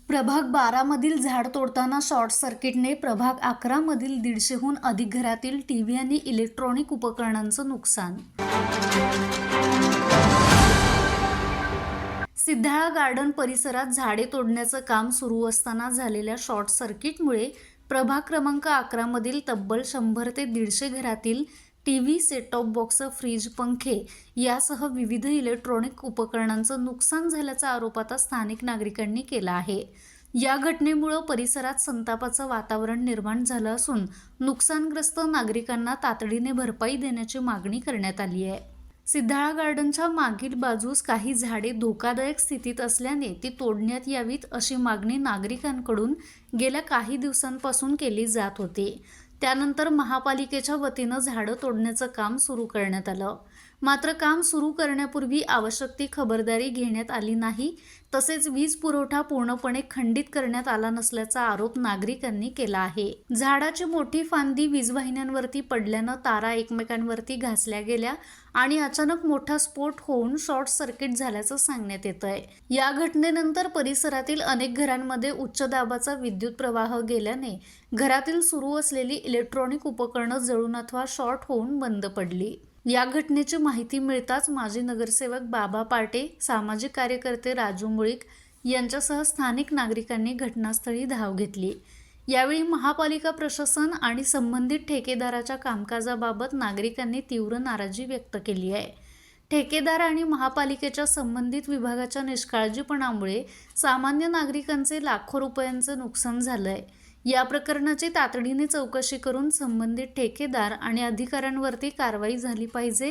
प्रभाग 12 मधील झाड तोडताना शॉर्ट सर्किटने प्रभाग 11 मधील 150हून अधिक घरातील टीव्ही आणि इलेक्ट्रॉनिक उपकरणांचं नुकसान। सिद्धाळा गार्डन परिसरात झाडे तोडण्याचं काम सुरू असताना झालेल्या शॉर्ट सर्किटमुळे प्रभाग क्रमांक 11 मधील तब्बल 100 ते 150 घरातील TV, set top box, fridge, पंखे यासह विविध इलेक्ट्रॉनिक उपकरणांचं नुकसान झाल्याचा आरोप आता स्थानिक नागरिकांनी केला आहे। या घटनेमुळे परिसरात संतापाचं वातावरण निर्माण झालं असून नुकसानग्रस्त नागरिकांना तातडीने भरपाई देण्याची मागणी करण्यात आली आहे। सिद्धाळा गार्डनच्या मागील बाजूस काही झाडे धोकादायक स्थितीत असल्याने ती तोडण्यात यावीत अशी मागणी नागरिकांकडून गेल्या काही दिवसांपासून केली जात होती। त्यानंतर महापालिकेच्या वतीनं झाडं तोडण्याचं काम सुरू करण्यात आलं। मात्र काम सुरू करण्यापूर्वी आवश्यक ती खबरदारी घेण्यात आली नाही, तसेच वीज पुरवठा पूर्णपणे खंडित करण्यात आला नसल्याचा आरोप नागरिकांनी केला आहे। झाडाची मोठी फांदी वीजवाहिन्यांवरती पडल्यानं तारा एकमेकांवरती घासल्या गेल्या आणि अचानक मोठा स्फोट होऊन शॉर्ट सर्किट झाल्याचं सांगण्यात येतंय। या घटनेनंतर परिसरातील अनेक घरांमध्ये उच्च दाबाचा विद्युत प्रवाह गेल्याने घरातील सुरू असलेली इलेक्ट्रॉनिक उपकरणं जळून अथवा शॉर्ट होऊन बंद पडली। या घटनेची माहिती मिळताच माजी नगरसेवक बाबा पाटे, सामाजिक कार्यकर्ते राजू मुळीक यांच्यासह स्थानिक नागरिकांनी घटनास्थळी धाव घेतली। यावेळी महापालिका प्रशासन आणि संबंधित ठेकेदाराच्या कामकाजाबाबत नागरिकांनी तीव्र नाराजी व्यक्त केली आहे। ठेकेदार आणि महापालिकेच्या संबंधित विभागाच्या निष्काळजीपणामुळे सामान्य नागरिकांचे लाखो रुपयांचे नुकसान झालंय। या प्रकरणाची तातडीने चौकशी करून संबंधित ठेकेदार आणि अधिकाऱ्यांवरती कारवाई झाली पाहिजे।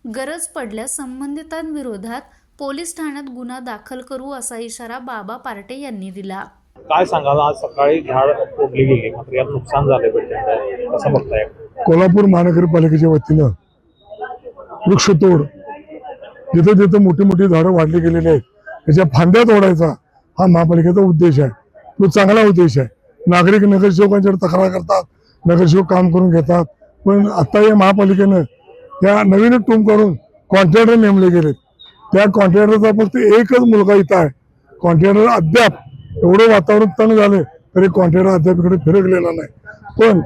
गरज पडल्यास संबंधितांविरोधात पोलीस ठाण्यात गुन्हा दाखल करू असा इशारा बाबा पार्टे यांनी दिला। काय सांगाल, आज सकाळी झाड तोडली गेली मात्र यात नुकसान झाले पाहिजे कसं बघताय? कोल्हापूर महानगरपालिकेच्या वतीनं वृक्षतोड जिथे जिथे मोठी मोठी झाडं वाढली गेलेली आहेत त्याच्या फांद्या तोडायचा हा महापालिकेचा उद्देश आहे। तो चांगला उद्देश आहे। नागरिक नगरसेवकांच्याकडे तक्रार करतात, नगरसेवक काम करून घेतात, पण आता या महापालिकेनं या नवीन टूम करून कॉन्ट्रॅक्टर नेमले गेलेत। त्या कॉन्ट्रॅक्टरचा फक्त एकच मुलगा इथं आहे। कॉन्ट्रॅक्टर अद्याप एवढं वातावरण तंग झालं तरी कॉन्ट्रॅक्टर अद्याप इकडे फिरकलेला नाही। पण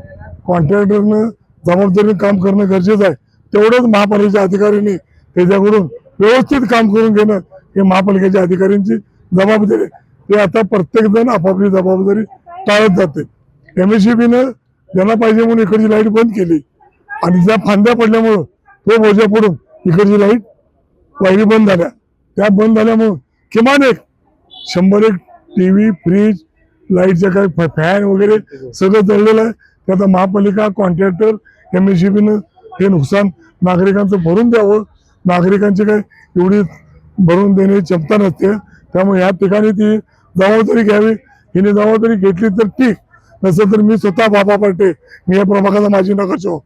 कॉन्ट्रॅक्टरनं जबाबदारीने काम करणं गरजेचं आहे। तेवढंच महापालिकेच्या अधिकाऱ्यांनी त्याच्याकडून व्यवस्थित काम करून घेणं हे महापालिकेच्या अधिकाऱ्यांची जबाबदारी आहे। ते आता प्रत्येक जण आपापली जबाबदारी टाळत जाते। MSEBीनं ज्यांना पाहिजे म्हणून इकडची लाईट बंद केली आणि ज्या फांद्या पडल्यामुळं तो बोजा पडून इकडची लाईट वायरी बंद झाल्या। त्या बंद झाल्यामुळं किमान 100 टीव्ही, फ्रीज, लाईटच्या काय फॅन वगैरे सगळं जळलेलं आहे। त्यात महापालिका, कॉन्ट्रॅक्टर, MSEBीनं हे नुकसान नागरिकांचं भरून द्यावं। नागरिकांची काय एवढी भरून देण्याची क्षमता नसते, त्यामुळे या ठिकाणी ती जबाबदारी घ्यावी। हिने जबाबदारी घेतली तर ठीक, नसेल तर मी स्वतः बाबा पाटे, मी या प्रभागाचा माजी नगरसेवक,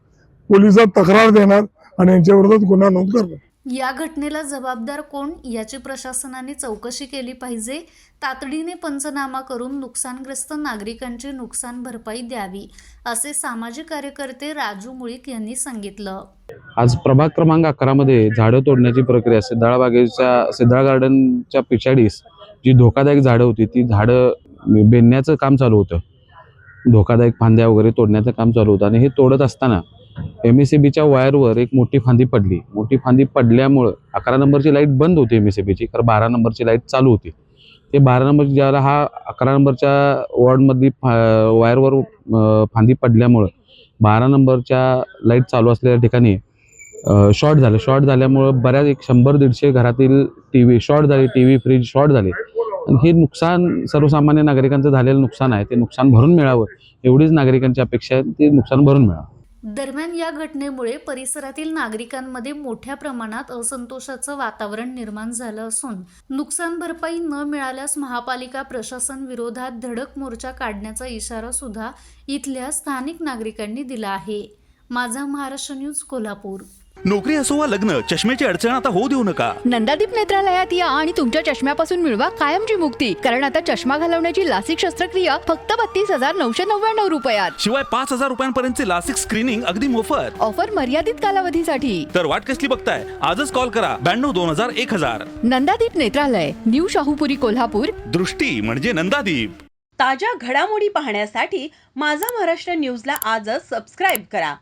पोलिसात तक्रार देणार आणि यांच्या विरोधात गुन्हा नोंद करणार। या घटनेला जबाबदार कोण याची प्रशासनाने चौकशी केली पाहिजे। तातडीने पंचनामा करून नुकसानग्रस्त नागरिकांची नुकसान भरपाई द्यावी असे सामाजिक कार्यकर्ते राजू मुळीक यांनी सांगितलं। आज प्रभाग क्रमांक 11 मध्ये झाडं तोडण्याची प्रक्रिया सिद्धाळा गार्डनच्या पिछाडीस जी धोकादायक झाडं होती ती झाडं बेनण्याचं काम चालू होतं। धोकादायक फांद्या वगैरे तोडण्याचं काम चालू होतं आणि हे तोडत असताना MSEBीच्या वायरवर एक मोठी फांदी पडली। मोठी फांदी पडल्यामुळं 11 नंबरची लाईट बंद होती MSEBीची, तर 12 नंबरची लाईट चालू होती। ते 12 नंबरची ज्याला हा 11 नंबरच्या वॉर्डमधली वायरवर फांदी पडल्यामुळं 12 नंबरच्या लाईट चालू असलेल्या ठिकाणी शॉर्ट झालं। शॉर्ट झाल्यामुळं बऱ्याच 100-150 घरातील टीव्ही शॉर्ट झाले, टीव्ही, फ्रीज शॉर्ट झाले। आणि हे नुकसान सर्वसामान्य नागरिकांचं झालेलं नुकसान आहे, ते नुकसान भरून मिळावं एवढीच नागरिकांची अपेक्षा आहे, ते नुकसान भरून मिळावं। दरम्यान या घटनेमुळे परिसरातील नागरिकांमध्ये मोठ्या प्रमाणात असंतोषाचं वातावरण निर्माण झालं असून नुकसान भरपाई न मिळाल्यास महापालिका प्रशासन विरोधात धडक मोर्चा काढण्याचा इशारा सुद्धा इथल्या स्थानिक नागरिकांनी दिला आहे। माझा महाराष्ट्र न्यूज, कोल्हापूर। नोकरी असो वा लग्न, चष्म्याची अडचण आता होऊ देऊ नका. नंदादीप नेत्रालयात या आणि तुमच्या चष्म्यापासून मिळवा कायमची मुक्ती. कारण आता चष्मा घालवण्याची लासिक शस्त्रक्रिया फक्त 32,999 रुपयात. शिवाय 5,000 रुपयांपर्यंतचे लासिक स्क्रीनिंग अगदी मोफत. ऑफर मर्यादित कालावधीसाठी. तर वाट कसली बघताय, आजच कॉल करा 92-2000-1000. नंदादीप नेत्रालय, न्यू शाहूपुरी, कोल्हापूर. दृष्टी म्हणजे नंदादीप. ताज्या घडामोडी पाहण्यासाठी माझा महाराष्ट्र न्यूजला आजच सबस्क्राईब करा.